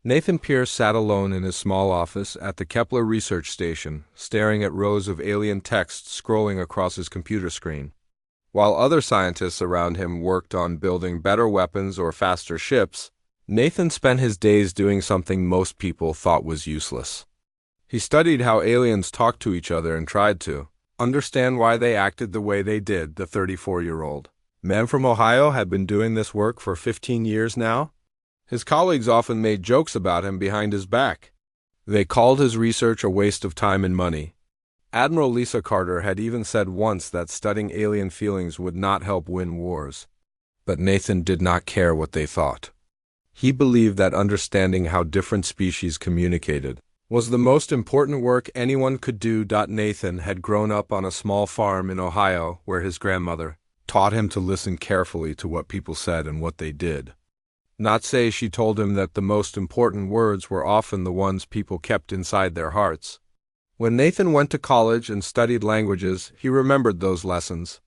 Nathan Pierce sat alone in his small office at the Kepler research station, staring at rows of alien text scrolling across his computer screen. While other scientists around him worked on building better weapons or faster ships, Nathan spent his days doing something most people thought was useless. He studied how aliens talked to each other and tried to understand why they acted the way they did. The 34-year-old man from Ohio had been doing this work for 15 years now. His colleagues often made jokes about him behind his back. They called his research a waste of time and money. Admiral Lisa Carter had even said once that studying alien feelings would not help win wars. But Nathan did not care what they thought. He believed that understanding how different species communicated was the most important work anyone could do. Nathan had grown up on a small farm in Ohio where his grandmother taught him to listen carefully to what people said and what they did. Not say she told him that the most important words were often the ones people kept inside their hearts. When Nathan went to college and studied languages, he remembered those lessons.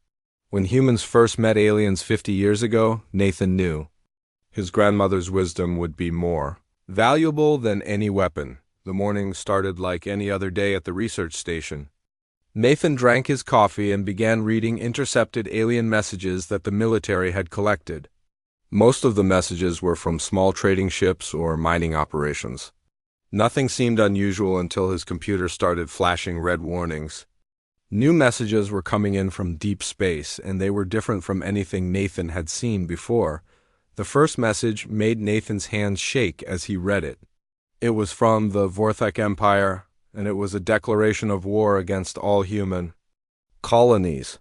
When humans first met aliens 50 years ago, Nathan knew his grandmother's wisdom would be more valuable than any weapon. The morning started like any other day at the research station. Nathan drank his coffee and began reading intercepted alien messages that the military had collected. Most of the messages were from small trading ships or mining operations. Nothing seemed unusual until his computer started flashing red warnings. New messages were coming in from deep space, and they were different from anything Nathan had seen before. The first message made Nathan's hands shake as he read it. It was from the Vorthak Empire, and it was a declaration of war against all human colonies.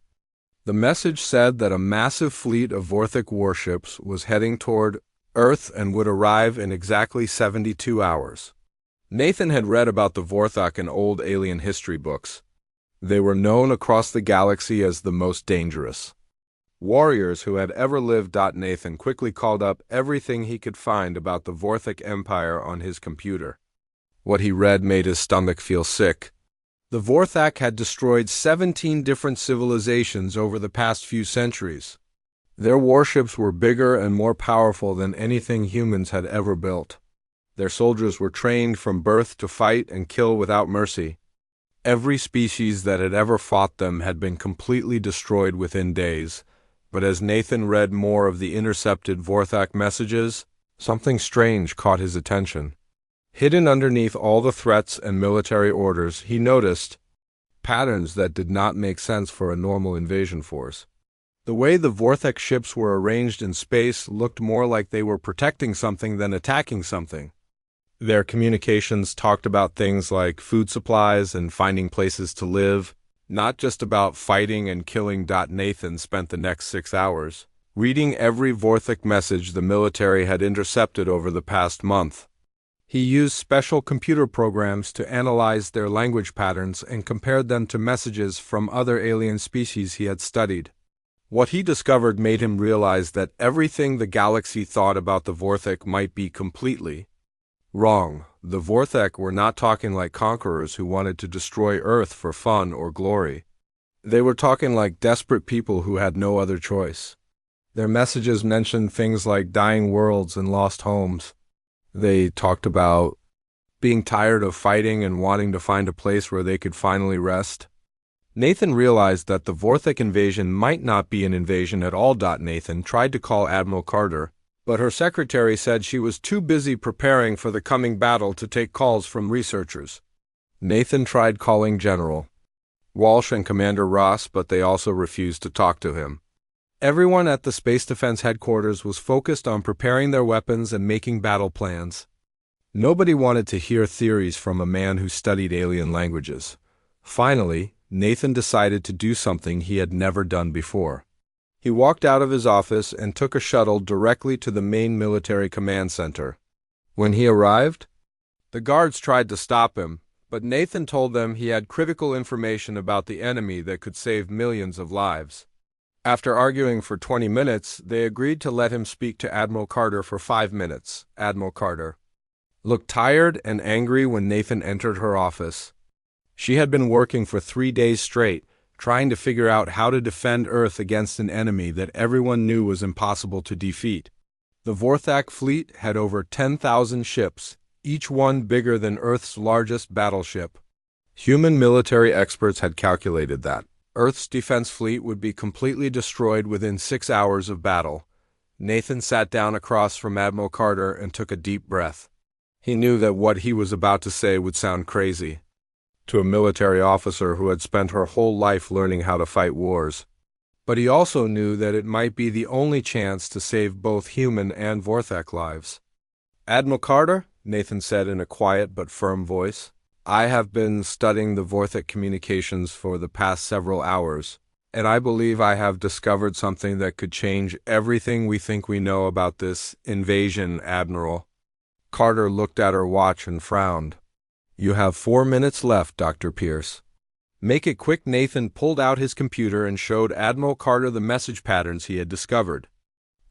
The message said that a massive fleet of Vorthak warships was heading toward Earth and would arrive in exactly 72 hours. Nathan had read about the Vorthak in old alien history books. They were known across the galaxy as the most dangerous warriors who had ever lived. Nathan quickly called up everything he could find about the Vorthak Empire on his computer. What he read made his stomach feel sick. The Vorthak had destroyed 17 different civilizations over the past few centuries. Their warships were bigger and more powerful than anything humans had ever built. Their soldiers were trained from birth to fight and kill without mercy. Every species that had ever fought them had been completely destroyed within days. But as Nathan read more of the intercepted Vorthak messages, something strange caught his attention. Hidden underneath all the threats and military orders, he noticed patterns that did not make sense for a normal invasion force. The way the Vorthak ships were arranged in space looked more like they were protecting something than attacking something. Their communications talked about things like food supplies and finding places to live, not just about fighting and killing. Nathan spent the next 6 hours reading every Vorthak message the military had intercepted over the past month. He used special computer programs to analyze their language patterns and compared them to messages from other alien species he had studied. What he discovered made him realize that everything the galaxy thought about the Vorthak might be completely wrong. The Vorthak were not talking like conquerors who wanted to destroy Earth for fun or glory. They were talking like desperate people who had no other choice. Their messages mentioned things like dying worlds and lost homes. They talked about being tired of fighting and wanting to find a place where they could finally rest. Nathan realized that the Vorthak invasion might not be an invasion at all. Nathan tried to call Admiral Carter, but her secretary said she was too busy preparing for the coming battle to take calls from researchers. Nathan tried calling General Walsh and Commander Ross, but they also refused to talk to him. Everyone at the Space Defense Headquarters was focused on preparing their weapons and making battle plans. Nobody wanted to hear theories from a man who studied alien languages. Finally, Nathan decided to do something he had never done before. He walked out of his office and took a shuttle directly to the main military command center. When he arrived, the guards tried to stop him, but Nathan told them he had critical information about the enemy that could save millions of lives. After arguing for 20 minutes, they agreed to let him speak to Admiral Carter for 5 minutes. Admiral Carter looked tired and angry when Nathan entered her office. She had been working for 3 days straight, trying to figure out how to defend Earth against an enemy that everyone knew was impossible to defeat. The Vorthak fleet had over 10,000 ships, each one bigger than Earth's largest battleship. Human military experts had calculated that Earth's defense fleet would be completely destroyed within 6 hours of battle. Nathan sat down across from Admiral Carter and took a deep breath. He knew that what he was about to say would sound crazy to a military officer who had spent her whole life learning how to fight wars. But he also knew that it might be the only chance to save both human and Vorthak lives. "Admiral Carter," Nathan said in a quiet but firm voice, "I have been studying the Vorthak communications for the past several hours, and I believe I have discovered something that could change everything we think we know about this invasion, Admiral." Carter looked at her watch and frowned. "You have 4 minutes left, Dr. Pierce." "Make it quick." Nathan pulled out his computer and showed Admiral Carter the message patterns he had discovered.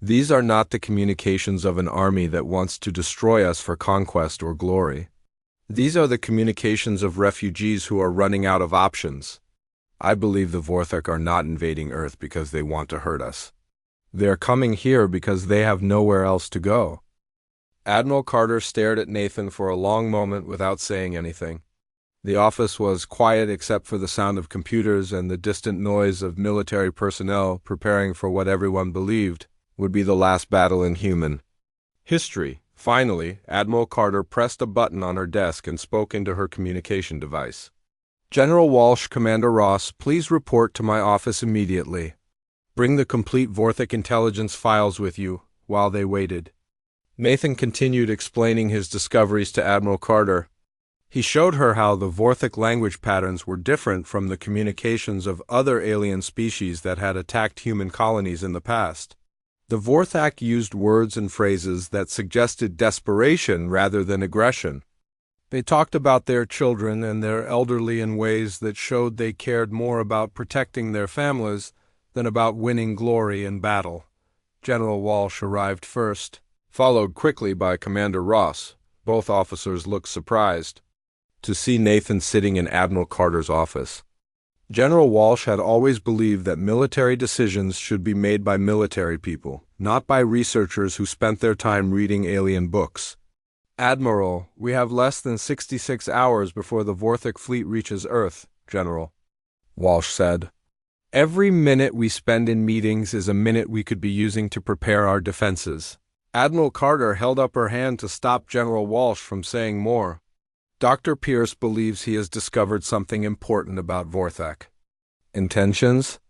"These are not the communications of an army that wants to destroy us for conquest or glory. These are the communications of refugees who are running out of options. I believe the Vorthak are not invading Earth because they want to hurt us. They are coming here because they have nowhere else to go." Admiral Carter stared at Nathan for a long moment without saying anything. The office was quiet except for the sound of computers and the distant noise of military personnel preparing for what everyone believed would be the last battle in human history. Finally, Admiral Carter pressed a button on her desk and spoke into her communication device. "General Walsh, Commander Ross, please report to my office immediately. Bring the complete Vorthak intelligence files with you." While they waited, Nathan continued explaining his discoveries to Admiral Carter. He showed her how the Vorthak language patterns were different from the communications of other alien species that had attacked human colonies in the past. The Vorthak used words and phrases that suggested desperation rather than aggression. They talked about their children and their elderly in ways that showed they cared more about protecting their families than about winning glory in battle. General Walsh arrived first, followed quickly by Commander Ross. Both officers looked surprised to see Nathan sitting in Admiral Carter's office. General Walsh had always believed that military decisions should be made by military people, not by researchers who spent their time reading alien books. "Admiral, we have less than 66 hours before the Vorthak fleet reaches Earth," General Walsh said. "Every minute we spend in meetings is a minute we could be using to prepare our defenses." Admiral Carter held up her hand to stop General Walsh from saying more. "Dr. Pierce believes he has discovered something important about Vorthak intentions.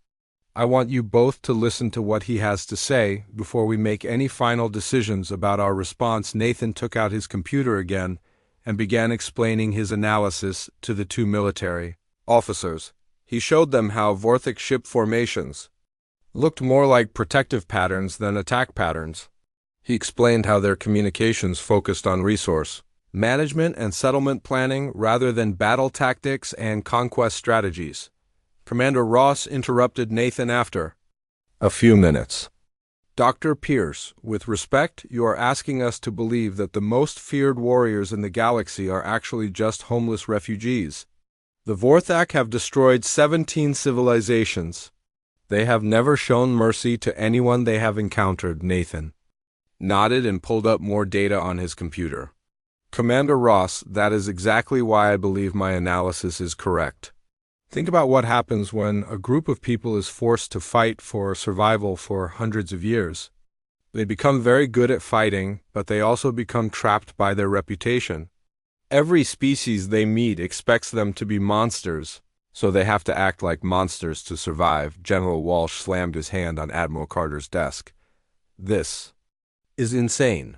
I want you both to listen to what he has to say before we make any final decisions about our response." Nathan took out his computer again and began explaining his analysis to the two military officers. He showed them how Vorthak ship formations looked more like protective patterns than attack patterns. He explained how their communications focused on resource management and settlement planning rather than battle tactics and conquest strategies. Commander Ross interrupted Nathan after a few minutes. "Dr. Pierce, with respect, you are asking us to believe that the most feared warriors in the galaxy are actually just homeless refugees. The Vorthak have destroyed 17 civilizations. They have never shown mercy to anyone they have encountered." Nathan nodded and pulled up more data on his computer. "Commander Ross, that is exactly why I believe my analysis is correct. Think about what happens when a group of people is forced to fight for survival for hundreds of years. They become very good at fighting, but they also become trapped by their reputation. Every species they meet expects them to be monsters, so they have to act like monsters to survive." General Walsh slammed his hand on Admiral Carter's desk. "This is insane.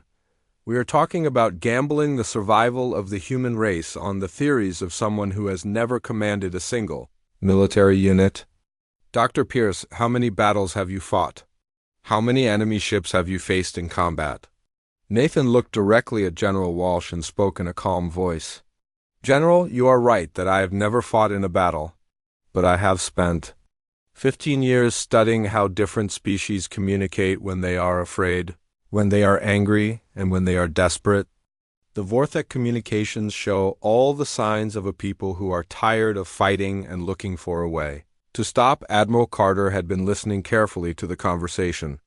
We are talking about gambling the survival of the human race on the theories of someone who has never commanded a single military unit. Dr. Pierce, how many battles have you fought? How many enemy ships have you faced in combat?" Nathan looked directly at General Walsh and spoke in a calm voice. "General, you are right that I have never fought in a battle, but I have spent 15 years studying how different species communicate when they are afraid, when they are angry, and when they are desperate. The Vorthak communications show all the signs of a people who are tired of fighting and looking for a way to stop." Admiral Carter had been listening carefully to the conversation.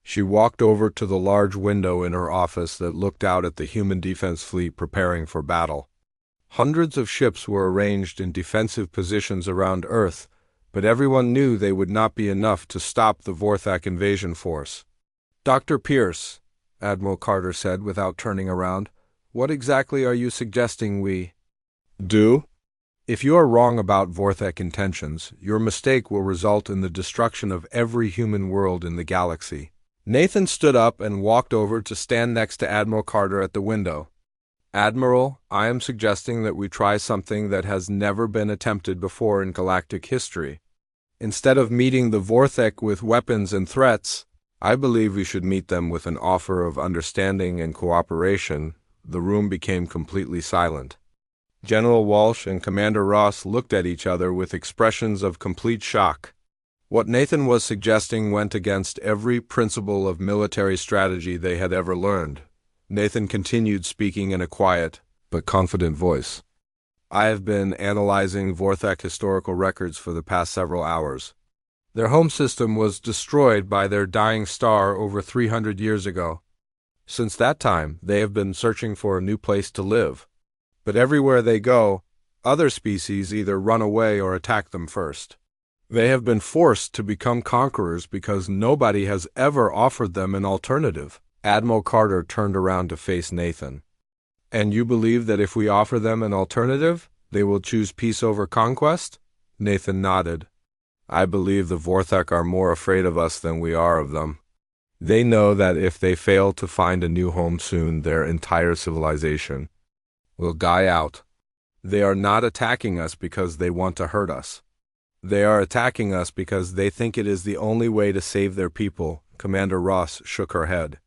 She walked over to the large window in her office that looked out at the human defense fleet preparing for battle. Hundreds of ships were arranged in defensive positions around Earth, but everyone knew they would not be enough to stop the Vorthak invasion force. "Dr. Pierce," Admiral Carter said without turning around, "what exactly are you suggesting we do? If you are wrong about Vorthak intentions, your mistake will result in the destruction of every human world in the galaxy." Nathan stood up and walked over to stand next to Admiral Carter at the window. "Admiral, I am suggesting that we try something that has never been attempted before in galactic history. Instead of meeting the Vorthak with weapons and threats, I believe we should meet them with an offer of understanding and cooperation." The room became completely silent. General Walsh and Commander Ross looked at each other with expressions of complete shock. What Nathan was suggesting went against every principle of military strategy they had ever learned. Nathan continued, speaking in a quiet but confident voice. "I have been analyzing Vorthak historical records for the past several hours. Their home system was destroyed by their dying star over 300 years ago. Since that time, they have been searching for a new place to live. But everywhere they go, other species either run away or attack them first. They have been forced to become conquerors because nobody has ever offered them an alternative." Admiral Carter turned around to face Nathan. "And you believe that if we offer them an alternative, they will choose peace over conquest?" Nathan nodded. "I believe the Vorthak are more afraid of us than we are of them. They know that if they fail to find a new home soon, their entire civilization will die out. They are not attacking us because they want to hurt us. They are attacking us because they think it is the only way to save their people." Commander Ross shook her head.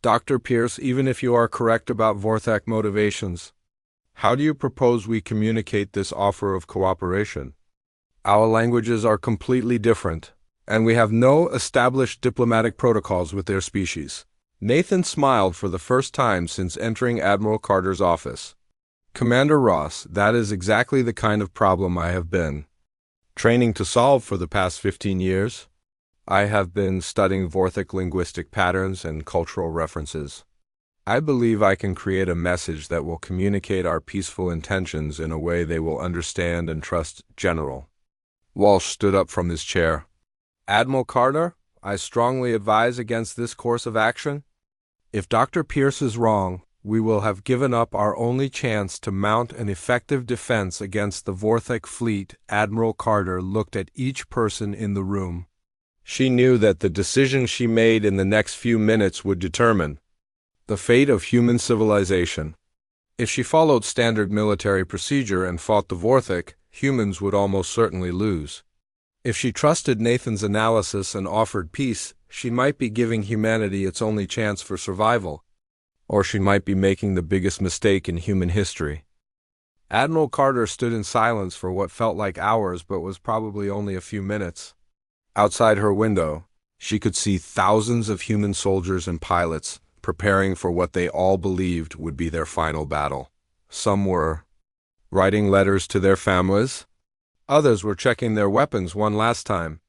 "Dr. Pierce, even if you are correct about Vorthak motivations, how do you propose we communicate this offer of cooperation? Our languages are completely different, and we have no established diplomatic protocols with their species." Nathan smiled for the first time since entering Admiral Carter's office. "Commander Ross, that is exactly the kind of problem I have been training to solve for the past 15 years. I have been studying Vorthak linguistic patterns and cultural references. I believe I can create a message that will communicate our peaceful intentions in a way they will understand and trust." General Walsh stood up from his chair. "Admiral Carter, I strongly advise against this course of action. If Dr. Pierce is wrong, we will have given up our only chance to mount an effective defense against the Vorthak fleet." Admiral Carter looked at each person in the room. She knew that the decision she made in the next few minutes would determine the fate of human civilization. If she followed standard military procedure and fought the Vorthak, humans would almost certainly lose. If she trusted Nathan's analysis and offered peace, she might be giving humanity its only chance for survival, or she might be making the biggest mistake in human history. Admiral Carter stood in silence for what felt like hours but was probably only a few minutes. Outside her window, she could see thousands of human soldiers and pilots preparing for what they all believed would be their final battle. Some were writing letters to their families. Others were checking their weapons one last time.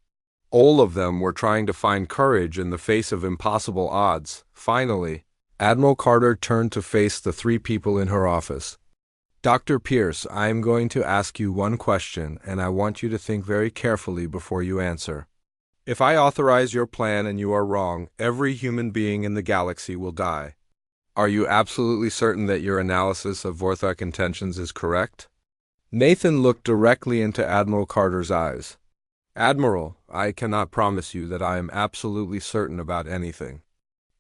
All of them were trying to find courage in the face of impossible odds. Finally, Admiral Carter turned to face the three people in her office. "Dr. Pierce, I am going to ask you one question, and I want you to think very carefully before you answer. If I authorize your plan and you are wrong, every human being in the galaxy will die. Are you absolutely certain that your analysis of Vorthak intentions is correct?" Nathan looked directly into Admiral Carter's eyes. "Admiral, I cannot promise you that I am absolutely certain about anything.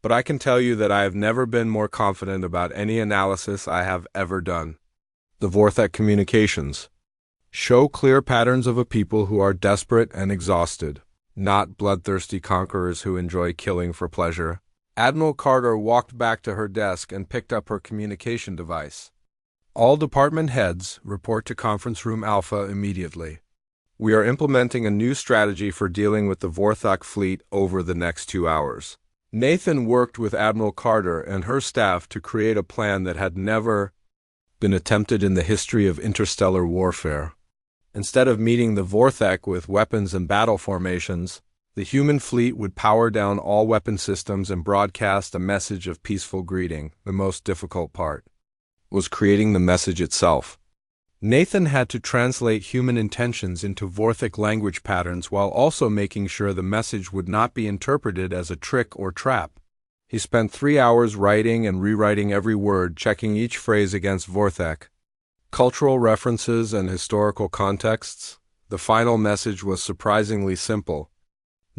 But I can tell you that I have never been more confident about any analysis I have ever done. The Vorthak communications show clear patterns of a people who are desperate and exhausted, not bloodthirsty conquerors who enjoy killing for pleasure." Admiral Carter walked back to her desk and picked up her communication device. "All department heads report to Conference Room Alpha immediately. We are implementing a new strategy for dealing with the Vorthak fleet over the next 2 hours." Nathan worked with Admiral Carter and her staff to create a plan that had never been attempted in the history of interstellar warfare. Instead of meeting the Vorthak with weapons and battle formations, The human fleet would power down all weapon systems and broadcast a message of peaceful greeting. The most difficult part was creating the message itself. Nathan had to translate human intentions into Vorthic language patterns while also making sure the message would not be interpreted as a trick or trap. He spent 3 hours writing and rewriting every word, checking each phrase against Vorthic cultural references and historical contexts. The final message was surprisingly simple.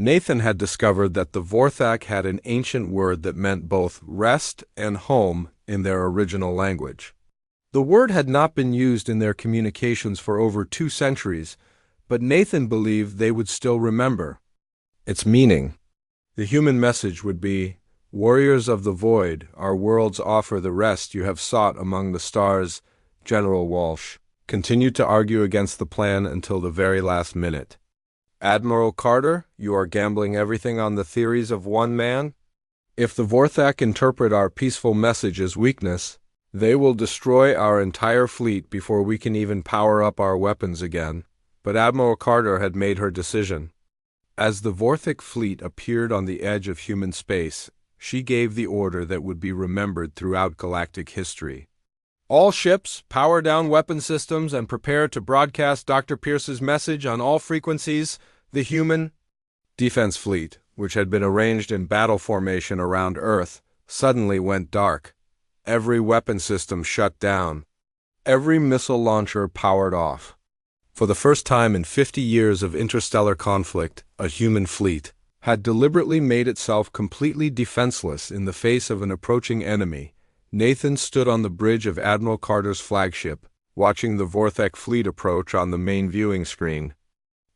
Nathan had discovered that the Vorthic had an ancient word that meant both rest and home in their original language. The word had not been used in their communications for over 2 centuries, but Nathan believed they would still remember its meaning. The human message would be, "Warriors of the void, our worlds offer the rest you have sought among the stars." General Walsh continued to argue against the plan until the very last minute. "Admiral Carter, you are gambling everything on the theories of one man? If the Vorthic interpret our peaceful message as weakness, they will destroy our entire fleet before we can even power up our weapons again." But Admiral Carter had made her decision. As the Vorthic fleet appeared on the edge of human space, she gave the order that would be remembered throughout galactic history. "All ships, power down weapon systems and prepare to broadcast Dr. Pierce's message on all frequencies." The human defense fleet, which had been arranged in battle formation around Earth, suddenly went dark. Every weapon system shut down. Every missile launcher powered off. For the first time in 50 years of interstellar conflict, a human fleet had deliberately made itself completely defenseless in the face of an approaching enemy. Nathan stood on the bridge of Admiral Carter's flagship, watching the Vorthic fleet approach on the main viewing screen.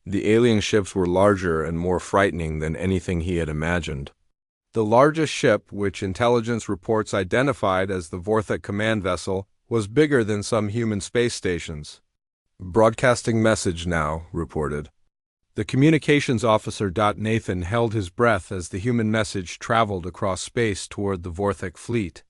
The alien ships were larger and more frightening than anything he had imagined. The largest ship, which intelligence reports identified as the Vorthic command vessel, was bigger than some human space stations. "Broadcasting message now," reported. The communications officer. Nathan held his breath as the human message traveled across space toward the Vorthic fleet.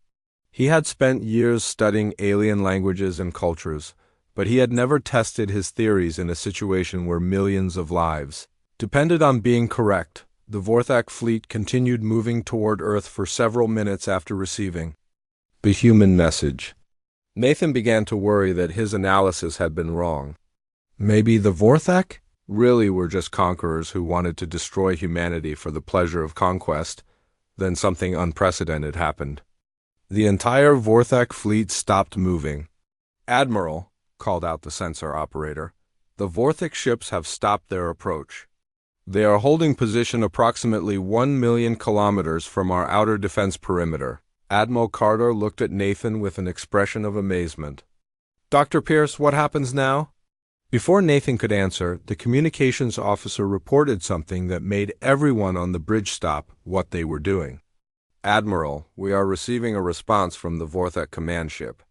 He had spent years studying alien languages and cultures, but he had never tested his theories in a situation where millions of lives depended on being correct. The Vorthic fleet continued moving toward Earth for several minutes after receiving the human message. Nathan began to worry that his analysis had been wrong. Maybe the Vorthic really were just conquerors who wanted to destroy humanity for the pleasure of conquest. Then something unprecedented happened. The entire Vorthic fleet stopped moving. "Admiral," called out the sensor operator, "the Vorthic ships have stopped their approach. They are holding position approximately 1 million kilometers from our outer defense perimeter." Admiral Carter looked at Nathan with an expression of amazement. "Dr. Pierce, what happens now?" Before Nathan could answer, the communications officer reported something that made everyone on the bridge stop what they were doing. "Admiral, we are receiving a response from the Vorthic command ship.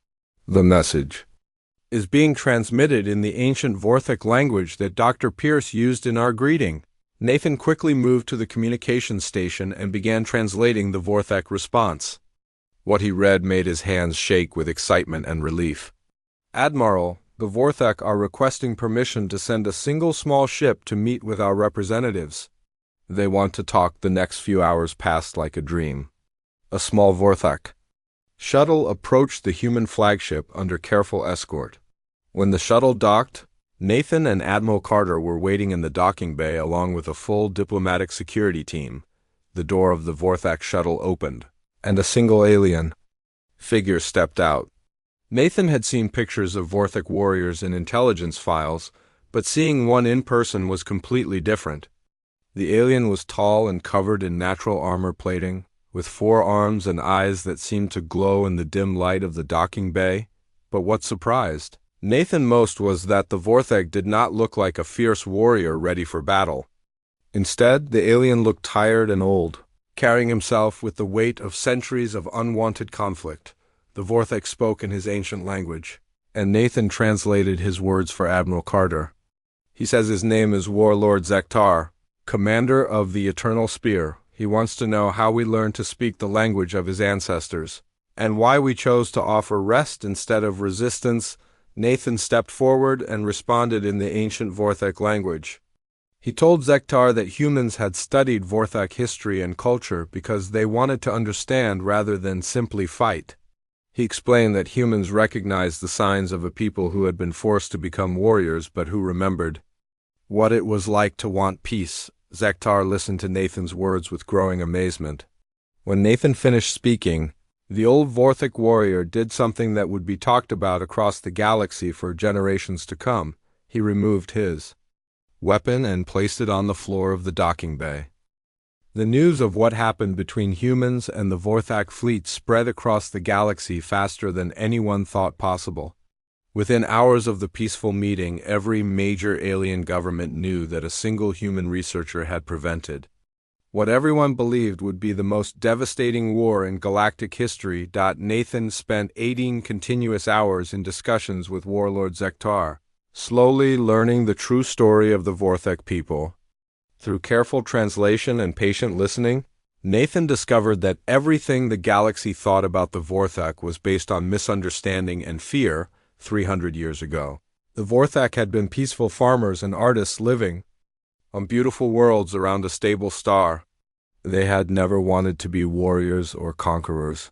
The message is being transmitted in the ancient Vorthic language that Dr. Pierce used in our greeting." Nathan quickly moved to the communications station and began translating the Vorthic response. What he read made his hands shake with excitement and relief. "Admiral, the Vorthic are requesting permission to send a single small ship to meet with our representatives. They want to talk." The next few hours passed like a dream. A small Vorthic shuttle approached the human flagship under careful escort. When the shuttle docked, Nathan and Admiral Carter were waiting in the docking bay along with a full diplomatic security team. The door of the Vorthic shuttle opened, and a single alien figure stepped out. Nathan had seen pictures of Vorthic warriors in intelligence files, but seeing one in person was completely different. The alien was tall and covered in natural armor plating, with 4 arms and eyes that seemed to glow in the dim light of the docking bay. But what surprised Nathan most was that the Vorthic did not look like a fierce warrior ready for battle. Instead, the alien looked tired and old, carrying himself with the weight of centuries of unwanted conflict. The Vorthic spoke in his ancient language, and Nathan translated his words for Admiral Carter. He says his name is Warlord Zektar, commander of the Eternal Spear. He wants to know how we learned to speak the language of his ancestors, and why we chose to offer rest instead of resistance. Nathan stepped forward and responded in the ancient Vorthic language. He told Zektar that humans had studied Vorthak history and culture because they wanted to understand rather than simply fight. He explained that humans recognized the signs of a people who had been forced to become warriors but who remembered what it was like to want peace. Zektar listened to Nathan's words with growing amazement. When Nathan finished speaking, the old Vorthak warrior did something that would be talked about across the galaxy for generations to come. He removed his weapon and placed it on the floor of the docking bay. The news of what happened between humans and the Vorthak fleet spread across the galaxy faster than anyone thought possible. Within hours of the peaceful meeting, every major alien government knew that a single human researcher had prevented what everyone believed would be the most devastating war in galactic history. Nathan spent 18 continuous hours in discussions with Warlord Zektar, slowly learning the true story of the Vorthak people. Through careful translation and patient listening, Nathan discovered that everything the galaxy thought about the Vorthak was based on misunderstanding and fear 300 years ago. The Vorthak had been peaceful farmers and artists living on beautiful worlds around a stable star. They had never wanted to be warriors or conquerors.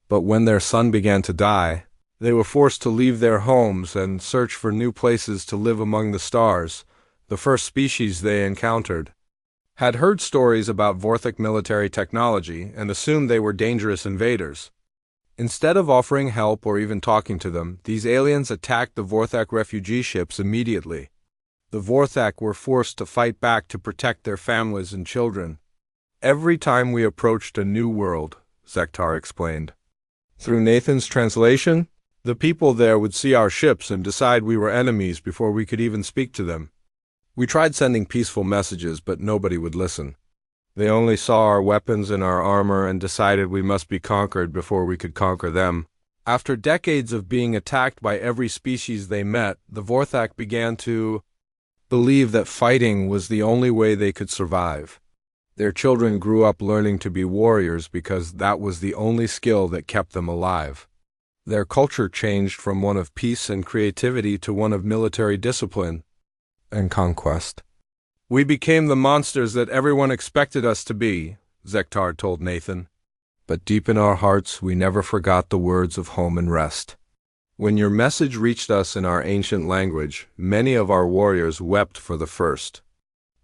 But when their sun began to die, they were forced to leave their homes and search for new places to live among the stars. The first species they encountered had heard stories about Vorthak military technology and assumed they were dangerous invaders. Instead of offering help or even talking to them, these aliens attacked the Vorthak refugee ships immediately. The Vorthak were forced to fight back to protect their families and children. Every time we approached a new world, Zektar explained. Through Nathan's translation, the people there would see our ships and decide we were enemies before we could even speak to them. We tried sending peaceful messages, but nobody would listen. They only saw our weapons and our armor and decided we must be conquered before we could conquer them. After decades of being attacked by every species they met, the Vorthak began to believe that fighting was the only way they could survive. Their children grew up learning to be warriors because that was the only skill that kept them alive. Their culture changed from one of peace and creativity to one of military discipline and conquest. We became the monsters that everyone expected us to be, Zektar told Nathan. But deep in our hearts, we never forgot the words of home and rest. When your message reached us in our ancient language, many of our warriors wept for the first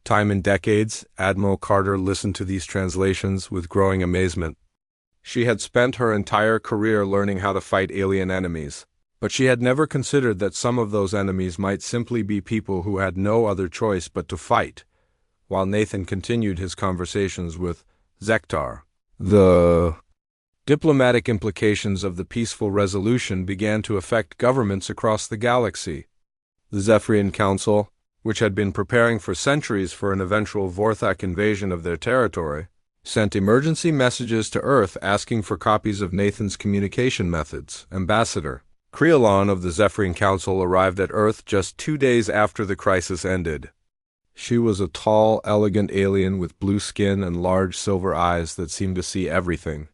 time in decades. Admiral Carter listened to these translations with growing amazement. She had spent her entire career learning how to fight alien enemies, but she had never considered that some of those enemies might simply be people who had no other choice but to fight. While Nathan continued his conversations with Zektar, the diplomatic implications of the peaceful resolution began to affect governments across the galaxy. The Zephyrian Council, which had been preparing for centuries for an eventual Vorthak invasion of their territory, sent emergency messages to Earth asking for copies of Nathan's communication methods. Ambassador Creolon of the Zephyrian Council arrived at Earth just 2 days after the crisis ended. She was a tall, elegant alien with blue skin and large silver eyes that seemed to see everything.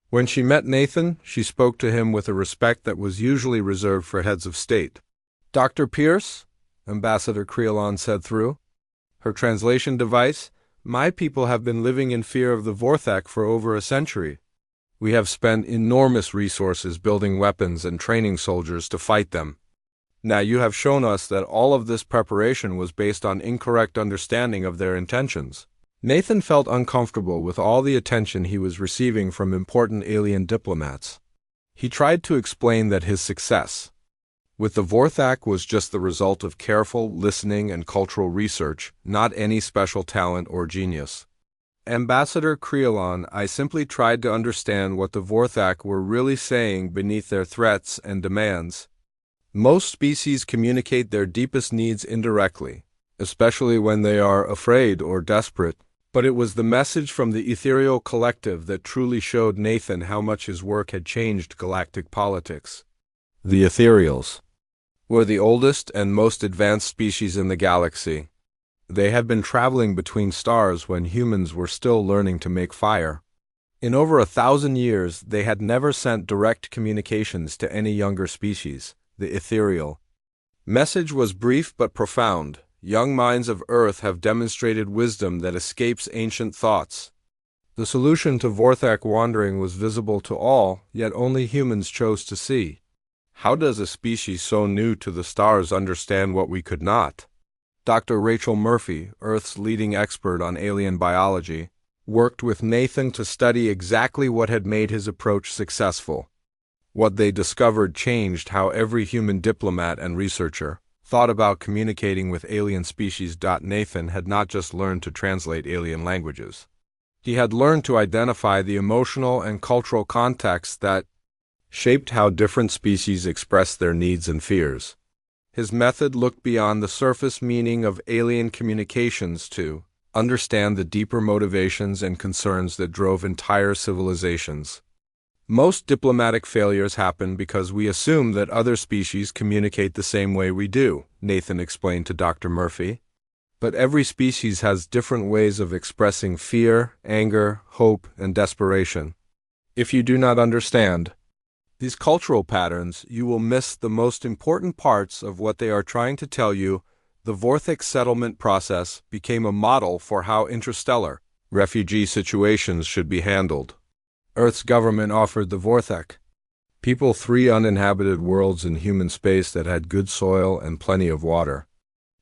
When she met Nathan, she spoke to him with a respect that was usually reserved for heads of state. "Dr. Pierce," Ambassador Creolon said through her translation device, "my people have been living in fear of the Vorthak for over a century. We have spent enormous resources building weapons and training soldiers to fight them. Now you have shown us that all of this preparation was based on incorrect understanding of their intentions." Nathan felt uncomfortable with all the attention he was receiving from important alien diplomats. He tried to explain that his success with the Vorthak was just the result of careful listening and cultural research, not any special talent or genius. "Ambassador Creolon, I simply tried to understand what the Vorthak were really saying beneath their threats and demands. Most species communicate their deepest needs indirectly, especially when they are afraid or desperate. But it was the message from the ethereal collective that truly showed Nathan how much his work had changed galactic politics. The Ethereals were the oldest and most advanced species in the galaxy. They had been traveling between stars when humans were still learning to make fire. In over 1,000 years, they had never sent direct communications to any younger species. The ethereal message was brief but profound. young minds of Earth have demonstrated wisdom that escapes ancient thoughts. The solution to Vorthak wandering was visible to all, yet only humans chose to see. How does a species so new to the stars understand what we could not? Dr. Rachel Murphy, Earth's leading expert on alien biology, worked with Nathan to study exactly what had made his approach successful. What they discovered changed how every human diplomat and researcher thought about communicating with alien species. Nathan had not just learned to translate alien languages. He had learned to identify the emotional and cultural context that shaped how different species expressed their needs and fears. His method looked beyond the surface meaning of alien communications to understand the deeper motivations and concerns that drove entire civilizations. Most diplomatic failures happen because we assume that other species communicate the same way we do, Nathan explained to Dr. Murphy. But every species has different ways of expressing fear, anger, hope, and desperation. If you do not understand these cultural patterns, you will miss the most important parts of what they are trying to tell you. The Vorthak settlement process became a model for how interstellar refugee situations should be handled. Earth's government offered the Vorthak people 3 uninhabited worlds in human space that had good soil and plenty of water.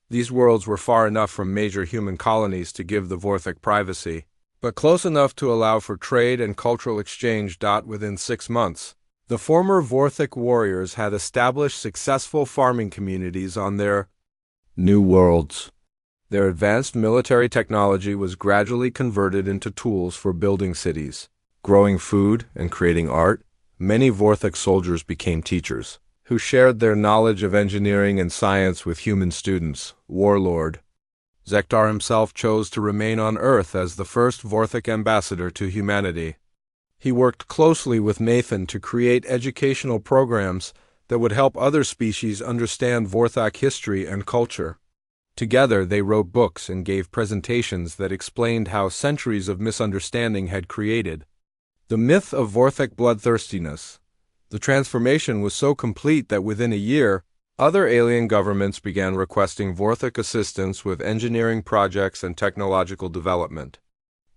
These worlds were far enough from major human colonies to give the Vorthak privacy, but close enough to allow for trade and cultural exchange. Within 6 months, the former Vorthak warriors had established successful farming communities on their new worlds. Their advanced military technology was gradually converted into tools for building cities, growing food, and creating art. Many Vorthak soldiers became teachers, who shared their knowledge of engineering and science with human students. Warlord Zektar himself chose to remain on Earth as the first Vorthak ambassador to humanity. He worked closely with Nathan to create educational programs that would help other species understand Vorthak history and culture. Together, they wrote books and gave presentations that explained how centuries of misunderstanding had created the myth of Vorthak bloodthirstiness. The transformation was so complete that within a year, other alien governments began requesting Vorthak assistance with engineering projects and technological development.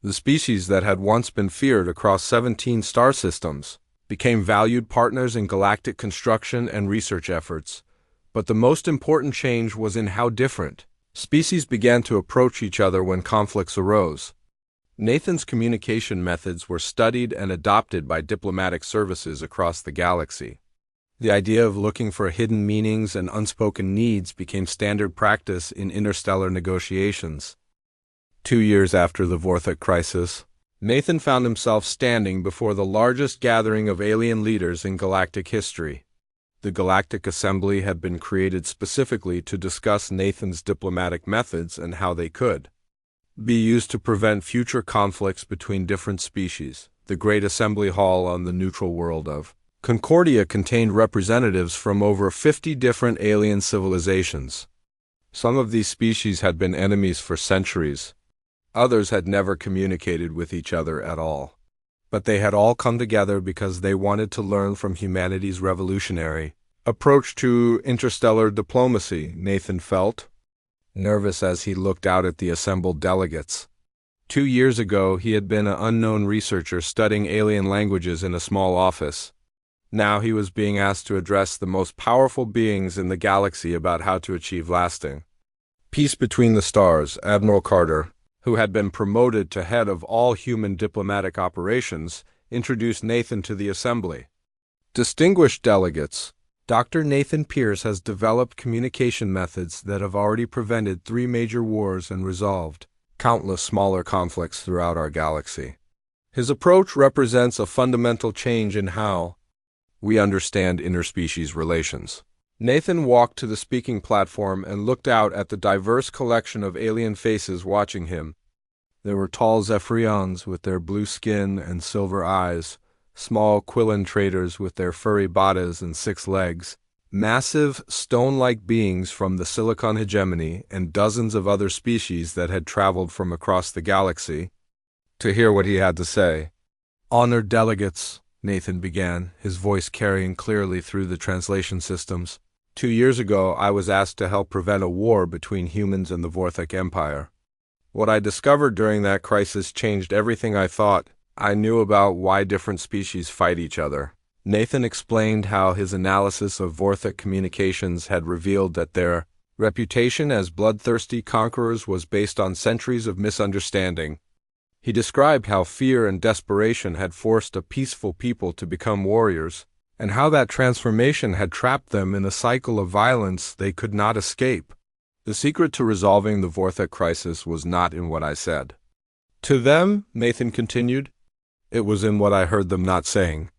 The species that had once been feared across 17 star systems became valued partners in galactic construction and research efforts. But the most important change was in how different species began to approach each other when conflicts arose. Nathan's communication methods were studied and adopted by diplomatic services across the galaxy. The idea of looking for hidden meanings and unspoken needs became standard practice in interstellar negotiations. 2 years after the Vorthak crisis, Nathan found himself standing before the largest gathering of alien leaders in galactic history. The Galactic Assembly had been created specifically to discuss Nathan's diplomatic methods and how they could be used to prevent future conflicts between different species. The Great Assembly Hall on the neutral world of Concordia contained representatives from over 50 different alien civilizations. Some of these species had been enemies for centuries. Others had never communicated with each other at all. But they had all come together because they wanted to learn from humanity's revolutionary approach to interstellar diplomacy. Nathan felt nervous as he looked out at the assembled delegates. 2 years ago, he had been an unknown researcher studying alien languages in a small office. Now he was being asked to address the most powerful beings in the galaxy about how to achieve lasting peace between the stars. Admiral Carter, who had been promoted to head of all human diplomatic operations, introduced Nathan to the assembly. Distinguished delegates, Dr. Nathan Pierce has developed communication methods that have already prevented 3 major wars and resolved countless smaller conflicts throughout our galaxy. His approach represents a fundamental change in how we understand interspecies relations. Nathan walked to the speaking platform and looked out at the diverse collection of alien faces watching him. There were tall Zephyrians with their blue skin and silver eyes, small Quillan traders with their furry bodies and 6 legs, massive stone-like beings from the Silicon hegemony, and dozens of other species that had traveled from across the galaxy to hear what he had to say. Honored delegates, Nathan began, his voice carrying clearly through the translation systems. 2 years ago, I was asked to help prevent a war between humans and the Vorthok Empire. What I discovered during that crisis changed everything I thought I knew about why different species fight each other. Nathan explained how his analysis of Vorthok communications had revealed that their reputation as bloodthirsty conquerors was based on centuries of misunderstanding. He described how fear and desperation had forced a peaceful people to become warriors, and how that transformation had trapped them in a cycle of violence they could not escape. The secret to resolving the Vorthok crisis was not in what I said to them, Nathan continued. It was in what I heard them not saying.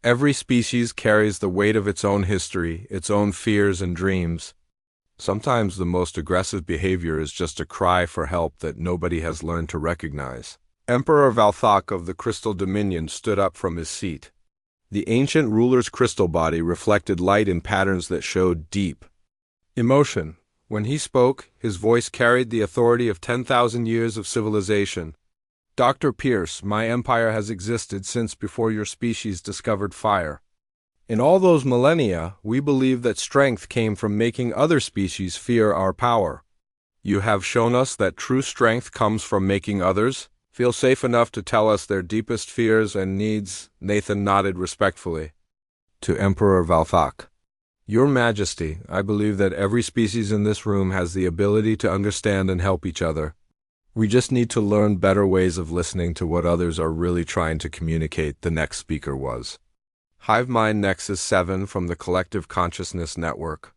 Every species carries the weight of its own history, its own fears and dreams. Sometimes the most aggressive behavior is just a cry for help that nobody has learned to recognize. Emperor Valthok of the Crystal Dominion stood up from his seat. The ancient ruler's crystal body reflected light in patterns that showed deep emotion. When he spoke, his voice carried the authority of 10,000 years of civilization. Dr. Pierce, my empire has existed since before your species discovered fire. In all those millennia, we believed that strength came from making other species fear our power. You have shown us that true strength comes from making others feel safe enough to tell us their deepest fears and needs. Nathan nodded respectfully. To Emperor Valthok. Your Majesty, I believe that every species in this room has the ability to understand and help each other. We just need to learn better ways of listening to what others are really trying to communicate, the next speaker was. HiveMind Nexus 7 from the Collective Consciousness Network.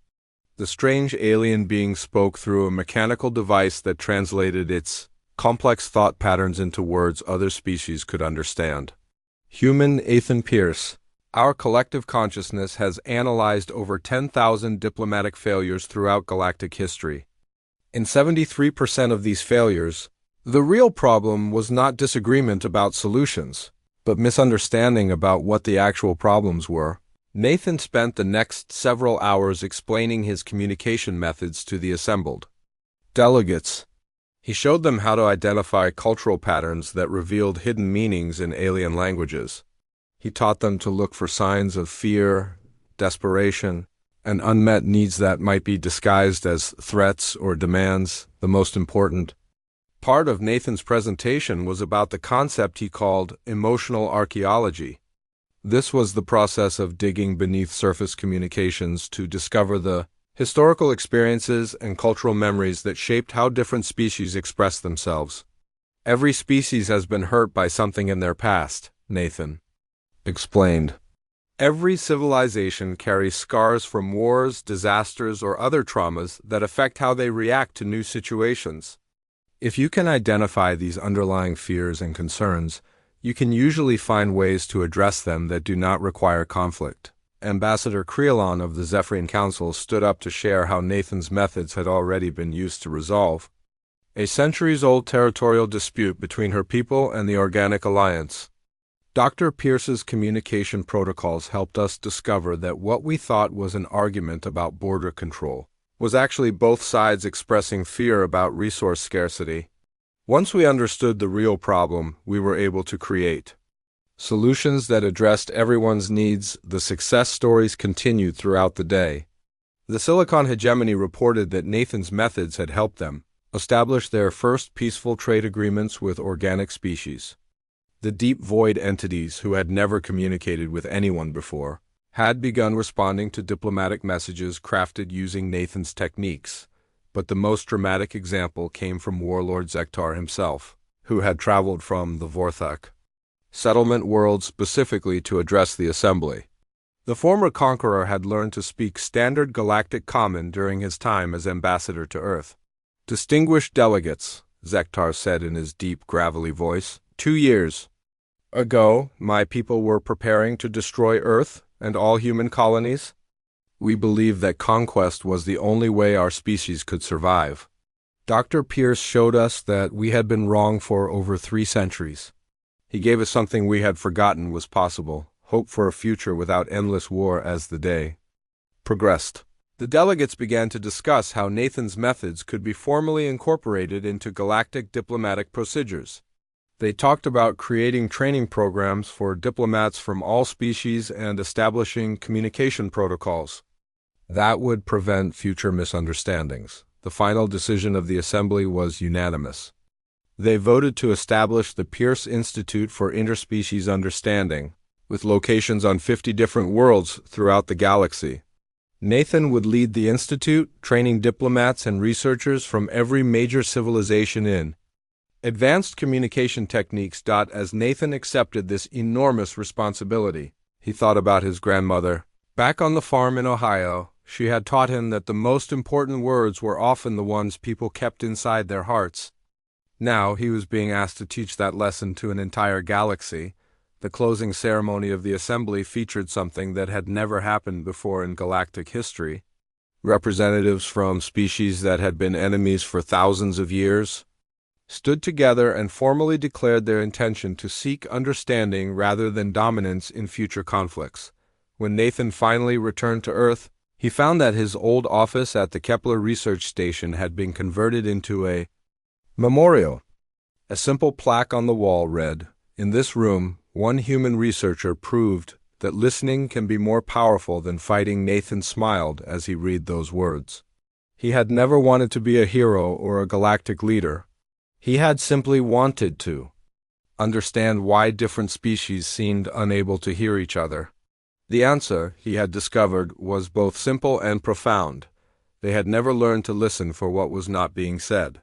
The strange alien being spoke through a mechanical device that translated its complex thought patterns into words other species could understand. Human Nathan Pierce. Our collective consciousness has analyzed over 10,000 diplomatic failures throughout galactic history. In 73% of these failures, the real problem was not disagreement about solutions, but misunderstanding about what the actual problems were. Nathan spent the next several hours explaining his communication methods to the assembled delegates. He showed them how to identify cultural patterns that revealed hidden meanings in alien languages. He taught them to look for signs of fear, desperation, and unmet needs that might be disguised as threats or demands. The most important part of Nathan's presentation was about the concept he called emotional archaeology. This was the process of digging beneath surface communications to discover the historical experiences and cultural memories that shaped how different species express themselves. Every species has been hurt by something in their past, Nathan explained. Every civilization carries scars from wars, disasters, or other traumas that affect how they react to new situations. If you can identify these underlying fears and concerns, you can usually find ways to address them that do not require conflict. Ambassador Creelon of the Zephyrian Council stood up to share how Nathan's methods had already been used to resolve a centuries-old territorial dispute between her people and the Organic Alliance. Dr. Pierce's communication protocols helped us discover that what we thought was an argument about border control was actually both sides expressing fear about resource scarcity. Once we understood the real problem, we were able to create solutions that addressed everyone's needs. The success stories continued throughout the day. The Silicon Hegemony reported that Nathan's methods had helped them establish their first peaceful trade agreements with organic species. The deep void entities, who had never communicated with anyone before, had begun responding to diplomatic messages crafted using Nathan's techniques. But the most dramatic example came from Warlord Zektar himself, who had traveled from the Vorthok settlement world specifically to address the assembly. The former conqueror had learned to speak standard galactic common during his time as ambassador to Earth. Distinguished delegates, Zektar said in his deep, gravelly voice, 2 years ago, my people were preparing to destroy Earth and all human colonies. We believed that conquest was the only way our species could survive. Dr. Pierce showed us that we had been wrong for over 3 centuries. He gave us something we had forgotten was possible, hope for a future without endless war. As the day progressed, the delegates began to discuss how Nathan's methods could be formally incorporated into galactic diplomatic procedures. They talked about creating training programs for diplomats from all species and establishing communication protocols. That would prevent future misunderstandings. The final decision of the assembly was unanimous. They voted to establish the Pierce Institute for Interspecies Understanding, with locations on 50 different worlds throughout the galaxy. Nathan would lead the institute, training diplomats and researchers from every major civilization in advanced communication techniques. As Nathan accepted this enormous responsibility, he thought about his grandmother. Back on the farm in Ohio, she had taught him that the most important words were often the ones people kept inside their hearts. Now he was being asked to teach that lesson to an entire galaxy. The closing ceremony of the assembly featured something that had never happened before in galactic history. Representatives from species that had been enemies for thousands of years stood together and formally declared their intention to seek understanding rather than dominance in future conflicts. When Nathan finally returned to Earth, he found that his old office at the Kepler Research Station had been converted into a memorial. A simple plaque on the wall read, "In this room, one human researcher proved that listening can be more powerful than fighting." Nathan smiled as he read those words. He had never wanted to be a hero or a galactic leader. He had simply wanted to understand why different species seemed unable to hear each other. The answer, he had discovered, was both simple and profound. They had never learned to listen for what was not being said.